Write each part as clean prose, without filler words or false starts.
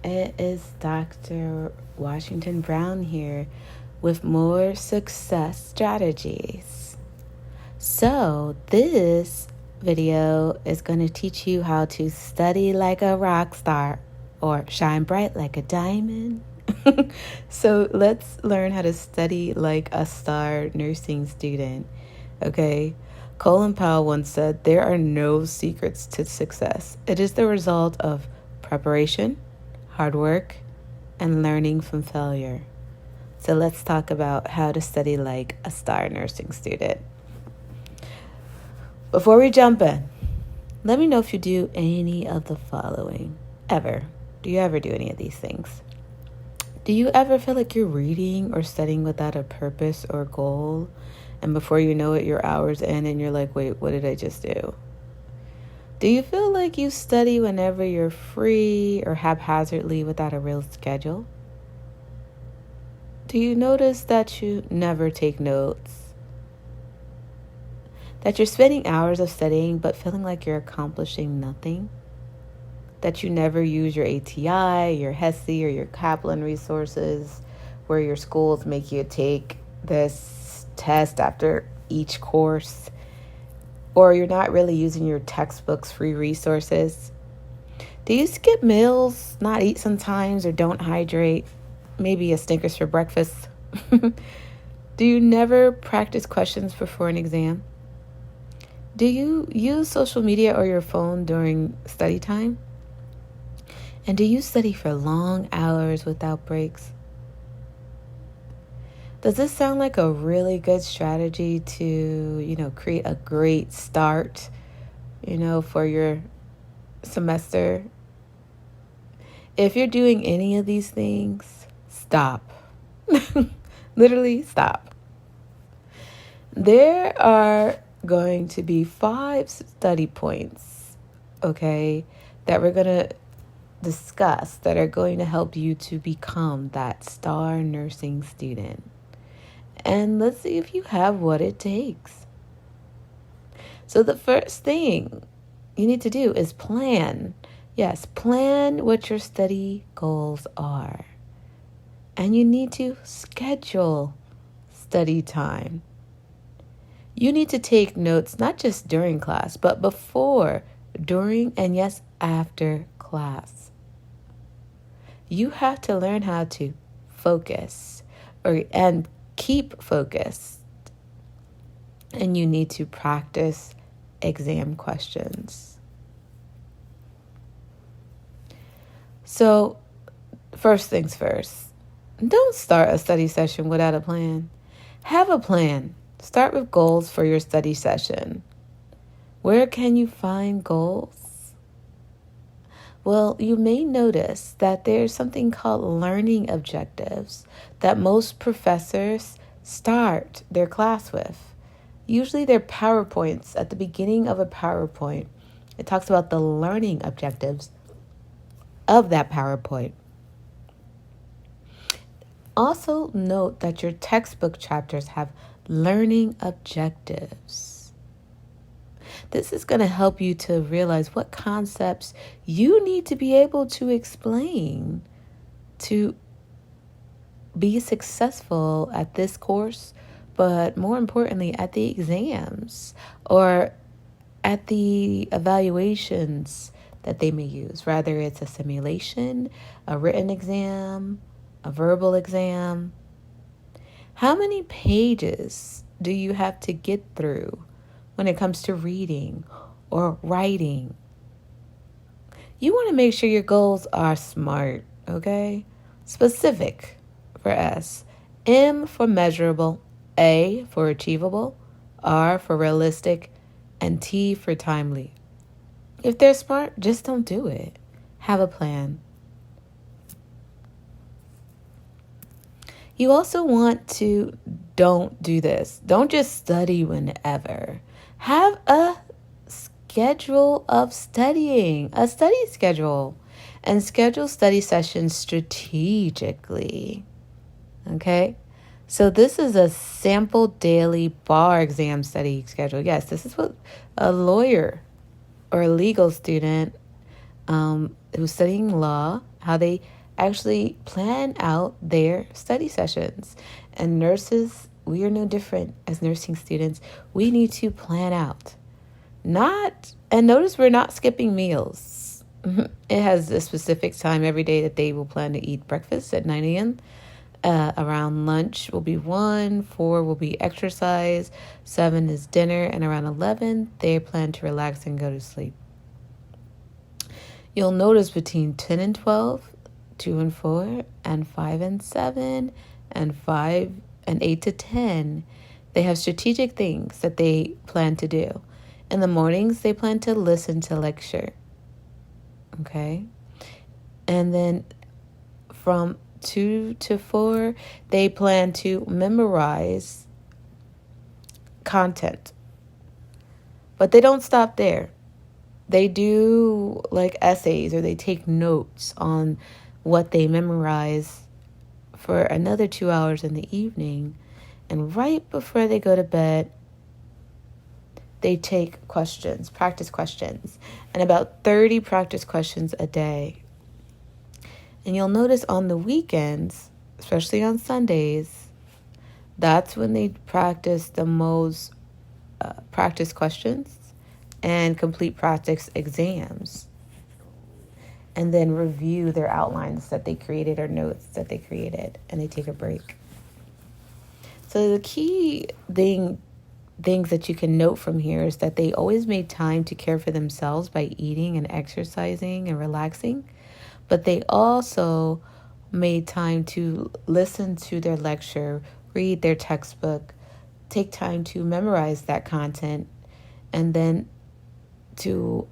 It is Dr. Washington Brown here with more success strategies. So, this video is going to teach you how to study like a rock star or shine bright like a diamond. So, let's learn how to study like a star nursing student. Okay? Colin Powell once said, "There are no secrets to success. It is the result of preparation, hard work, and learning from failure." So let's talk about how to study like a star nursing student. Before we jump in, let me know if you do any of the following. Ever. Do you ever do any of these things? Do you ever feel like you're reading or studying without a purpose or goal? And before you know it, your hours end and you're like, wait, what did I just do? Do you feel like you study whenever you're free or haphazardly without a real schedule? Do you notice that you never take notes? That you're spending hours of studying but feeling like you're accomplishing nothing? That you never use your ATI, your HESI, or your Kaplan resources, where your schools make you take this test after each course, or you're not really using your textbooks, free resources? Do you skip meals, not eat sometimes, or don't hydrate? Maybe a Snickers for breakfast? Do you never practice questions before an exam? Do you use social media or your phone during study time? And do you study for long hours without breaks? Does this sound like a really good strategy to, create a great start, for your semester? If you're doing any of these things, stop. Literally stop. There are going to be 5 study points, okay, that we're going to discuss that are going to help you to become that star nursing student. And let's see if you have what it takes. So the first thing you need to do is plan. Yes, plan what your study goals are. And you need to schedule study time. You need to take notes, not just during class, but before, during, and yes, after class. You have to learn how to focus and keep focused. And you need to practice exam questions. So, first things first, don't start a study session without a plan. Have a plan. Start with goals for your study session. Where can you find goals? Well, you may notice that there's something called learning objectives that most professors start their class with. Usually they're PowerPoints. At the beginning of a PowerPoint, it talks about the learning objectives of that PowerPoint. Also note that your textbook chapters have learning objectives. This is going to help you to realize what concepts you need to be able to explain to be successful at this course, but more importantly, at the exams or at the evaluations that they may use, whether it's a simulation, a written exam, a verbal exam. How many pages do you have to get through when it comes to reading or writing? You want to make sure your goals are SMART, okay? Specific for S, M for measurable, A for achievable, R for realistic, and T for timely. If they're SMART, just don't do it. Have a plan. You also want to don't do this. Don't just study whenever. Have a schedule of studying, a study schedule, and schedule study sessions strategically. Okay? So this is a sample daily bar exam study schedule. Yes, this is what a lawyer or a legal student who's studying law, how they actually plan out their study sessions. And nurses, we are no different as nursing students. We need to plan out. And notice we're not skipping meals. It has a specific time every day that they will plan to eat breakfast at 9 a.m. Around lunch will be 1, 4 will be exercise, 7 is dinner, and around 11, they plan to relax and go to sleep. You'll notice between 10 and 12, 2 and 4, and 5 and 7, and 5 and 8 to 10, they have strategic things that they plan to do. In the mornings, they plan to listen to lecture. Okay? And then from 2 to 4, they plan to memorize content. But they don't stop there. They do like essays, or they take notes on what they memorize for another 2 hours in the evening. And right before they go to bed, they take questions, practice questions, and about 30 practice questions a day. And you'll notice on the weekends, especially on Sundays, that's when they practice the most practice questions and complete practice exams. And then review their outlines that they created or notes that they created, and they take a break. So the key things that you can note from here is that they always made time to care for themselves by eating and exercising and relaxing, but they also made time to listen to their lecture, read their textbook, take time to memorize that content, and then to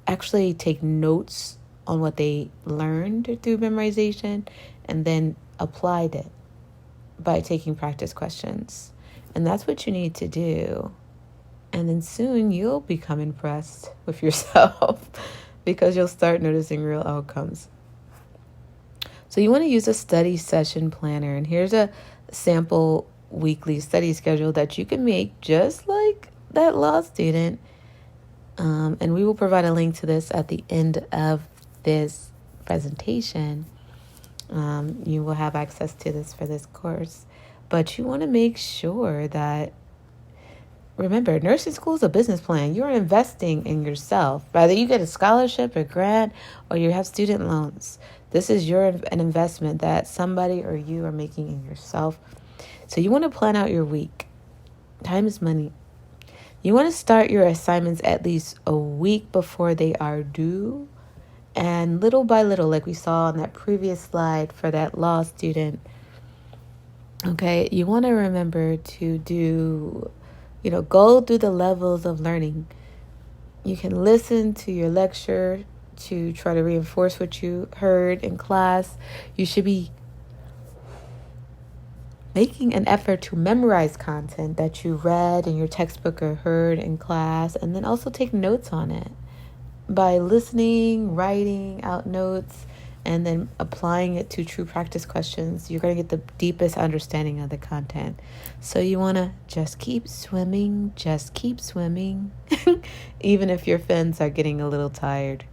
actually take notes on what they learned through memorization, and then applied it by taking practice questions. And that's what you need to do. And then soon you'll become impressed with yourself because you'll start noticing real outcomes. So you want to use a study session planner. And here's a sample weekly study schedule that you can make just like that law student. And we will provide a link to this at the end of this presentation. You will have access to this for this course. But you want to make sure that, remember, nursing school is a business plan. You're investing in yourself. Whether you get a scholarship or grant or you have student loans, this is an investment that somebody or you are making in yourself. So you want to plan out your week. Time is money. You want to start your assignments at least a week before they are due. And little by little, like we saw on that previous slide for that law student, okay, you want to remember to go through the levels of learning. You can listen to your lecture to try to reinforce what you heard in class. You should be making an effort to memorize content that you read in your textbook or heard in class, and then also take notes on it. By listening, writing out notes, and then applying it to true practice questions, you're going to get the deepest understanding of the content. So you want to just keep swimming, even if your fins are getting a little tired.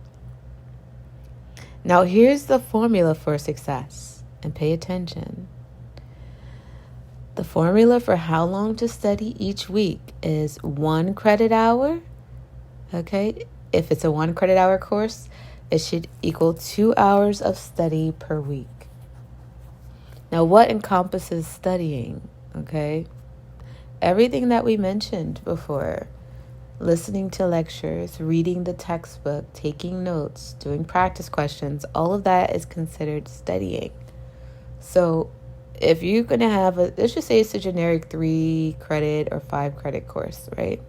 Now here's the formula for success, and pay attention. The formula for how long to study each week is 1 credit hour. Okay, if it's a 1 credit hour course, it should equal 2 hours of study per week. Now, what encompasses studying? Okay, everything that we mentioned before. Listening to lectures, reading the textbook, taking notes, doing practice questions, all of that is considered studying. So if you're going to have let's just say it's a generic 3 credit or 5 credit course, right?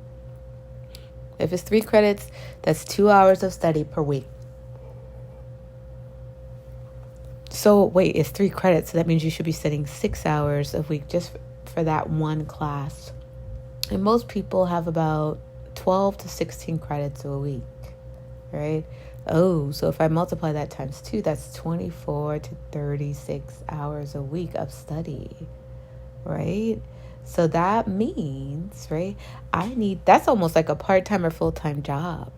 If it's 3 credits, that's 2 hours of study per week. So wait, it's 3 credits, so that means you should be studying 6 hours a week just for that one class. And most people have about 12 to 16 credits a week, right? Oh, so if I multiply that times 2, that's 24 to 36 hours a week of study, right? So that means, right, that's almost like a part-time or full-time job.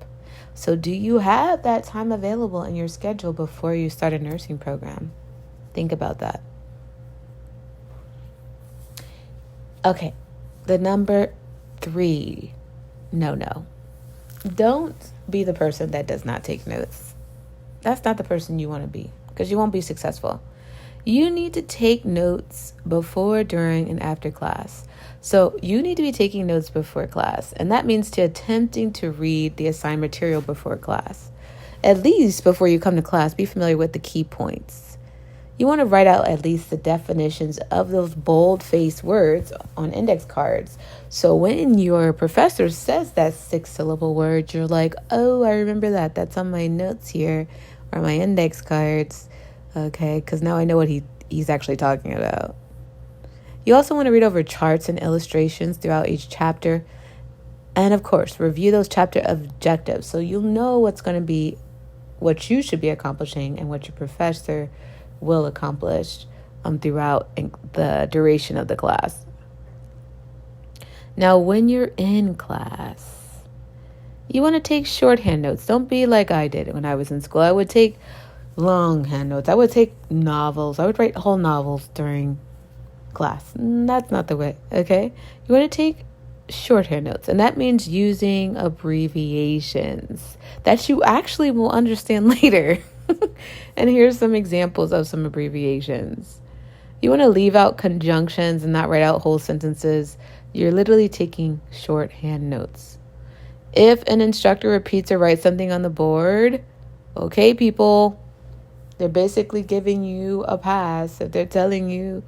So do you have that time available in your schedule before you start a nursing program? Think about that. Okay, the number 3 no. Don't be the person that does not take notes. That's not the person you want to be, because you won't be successful. You need to take notes before, during, and after class. So you need to be taking notes before class, and that means to attempting to read the assigned material before class. At least before you come to class, be familiar with the key points. You want to write out at least the definitions of those bold-faced words on index cards. So when your professor says that 6-syllable word, you're like, oh, I remember that. That's on my notes here or my index cards. Okay, because now I know what he's actually talking about. You also want to read over charts and illustrations throughout each chapter. And of course, review those chapter objectives so you'll know what's going to be what you should be accomplishing and what your professor will accomplish throughout the duration of the class. Now, when you're in class, you want to take shorthand notes. Don't be like I did when I was in school. I would take longhand notes. I would take novels. I would write whole novels during class. That's not the way, okay? You want to take shorthand notes, and that means using abbreviations that you actually will understand later. And here's some examples of some abbreviations. You want to leave out conjunctions and not write out whole sentences. You're literally taking shorthand notes. If an instructor repeats or writes something on the board, okay, people, they're basically giving you a pass. If they're telling you,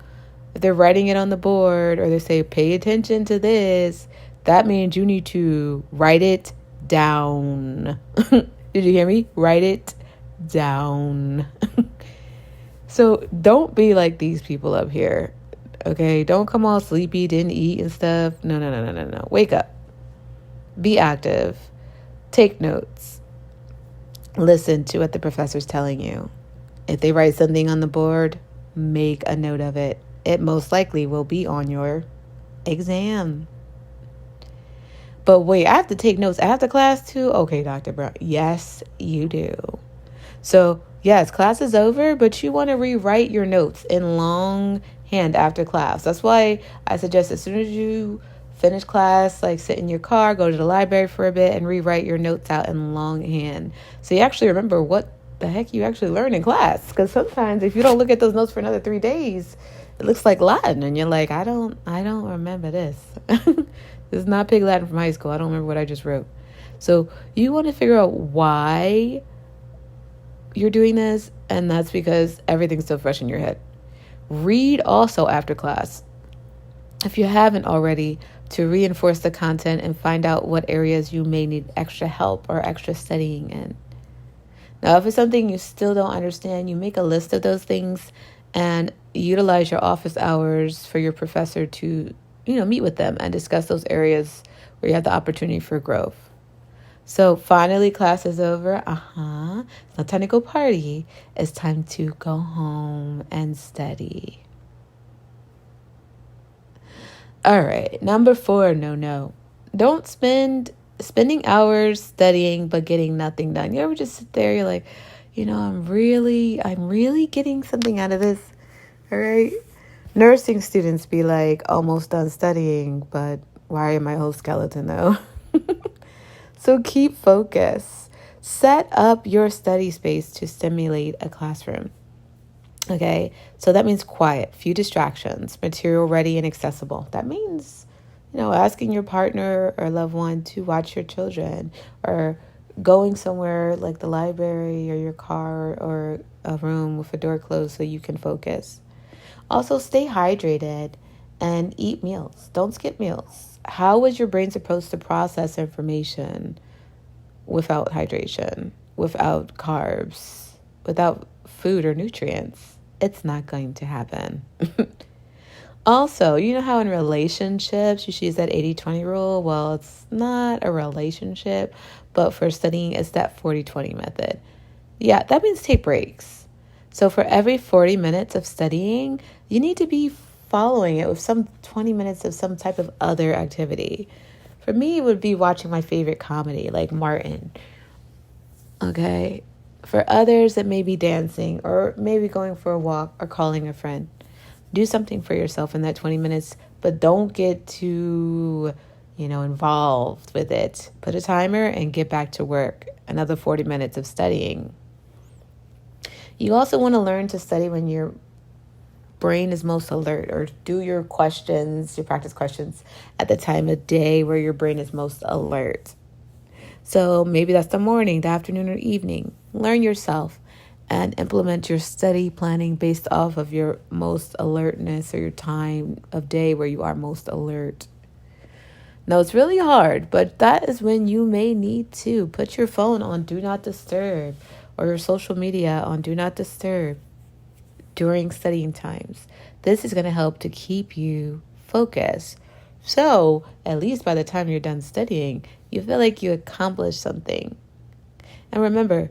if they're writing it on the board, or they say, pay attention to this, that means you need to write it down. Did you hear me? Write it down. So don't be like these people up here. Okay, don't come all sleepy, didn't eat and stuff. No. Wake up. Be active. Take notes. Listen to what the professor's telling you. If they write something on the board, make a note of it. It most likely will be on your exam. But wait, I have to take notes after class too? Okay, Dr. Brown. Yes, you do. So, yes, class is over, but you want to rewrite your notes in longhand after class. That's why I suggest as soon as you finish class, like sit in your car, go to the library for a bit, and rewrite your notes out in longhand. So you actually remember what the heck you actually learned in class. Because sometimes if you don't look at those notes for another 3 days, it looks like Latin, and you're like, I don't remember this. This is not Pig Latin from high school. I don't remember what I just wrote. So you want to figure out why you're doing this, and that's because everything's still fresh in your head. Read also after class, if you haven't already, to reinforce the content and find out what areas you may need extra help or extra studying in. Now, if it's something you still don't understand, you make a list of those things and utilize your office hours for your professor to, meet with them and discuss those areas where you have the opportunity for growth. So finally, class is over. It's not time to go party. It's time to go home and study. All right, number 4, no. Don't spending hours studying but getting nothing done. You ever just sit there, you're like, I'm really getting something out of this. All right. Nursing students be like almost done studying, but why am I whole skeleton though? So keep focus. Set up your study space to stimulate a classroom. Okay, so that means quiet, few distractions, material ready and accessible. That means, asking your partner or loved one to watch your children, or going somewhere like the library or your car or a room with a door closed so you can focus. Also, stay hydrated and eat meals. Don't skip meals. How is your brain supposed to process information without hydration, without carbs, without food or nutrients? It's not going to happen. Also, you know how in relationships you use that 80-20 rule? Well, it's not a relationship, but for studying, it's that 40-20 method. Yeah, that means take breaks. So for every 40 minutes of studying, you need to be following it with some 20 minutes of some type of other activity. For me, it would be watching my favorite comedy, like Martin, Okay. For others, it may be dancing or maybe going for a walk or calling a friend. Do something for yourself in that 20 minutes, but don't get too, involved with it. Put a timer and get back to work. Another 40 minutes of studying. You also want to learn to study when your brain is most alert, or do your practice questions at the time of day where your brain is most alert. So maybe that's the morning, the afternoon, or evening. Learn yourself and implement your study planning based off of your most alertness or your time of day where you are most alert. Now, it's really hard, but that is when you may need to put your phone on Do Not Disturb or your social media on Do Not Disturb during studying times. This is going to help to keep you focused. So, at least by the time you're done studying, you feel like you accomplished something. And remember,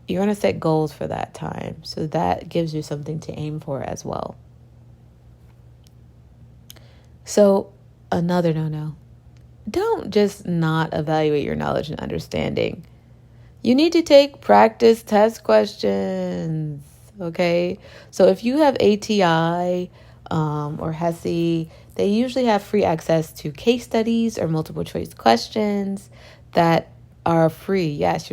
you're going to set goals for that time. So that gives you something to aim for as well. So, another no-no. Don't just not evaluate your knowledge and understanding. You need to take practice test questions, okay? So if you have ATI or HESI, they usually have free access to case studies or multiple choice questions that are free. Yes,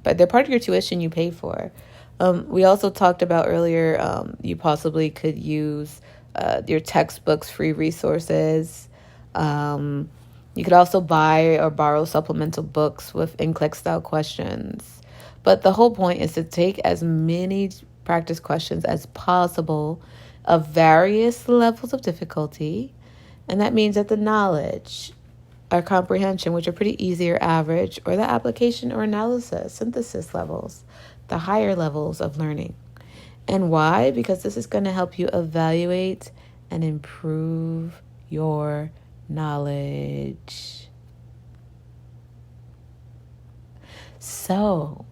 but they're part of your tuition you pay for. We also talked about earlier, you possibly could use your textbooks, free resources. You could also buy or borrow supplemental books with NCLEX style questions. But the whole point is to take as many practice questions as possible of various levels of difficulty. And that means that the knowledge or comprehension, which are pretty easy or average, or the application or analysis, synthesis levels, the higher levels of learning. And why? Because this is going to help you evaluate and improve your knowledge. So,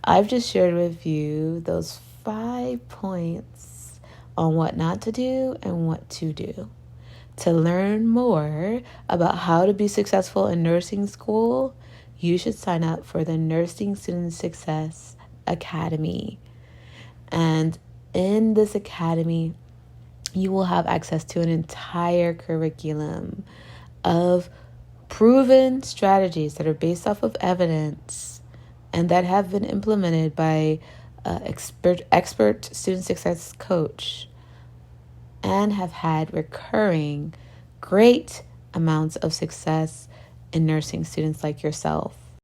I've just shared with you those 5 points on what not to do and what to do. To learn more about how to be successful in nursing school, you should sign up for the Nursing Student Success Academy. And in this academy, you will have access to an entire curriculum of proven strategies that are based off of evidence and that have been implemented by an expert student success coach and have had recurring great amounts of success in nursing students like yourself.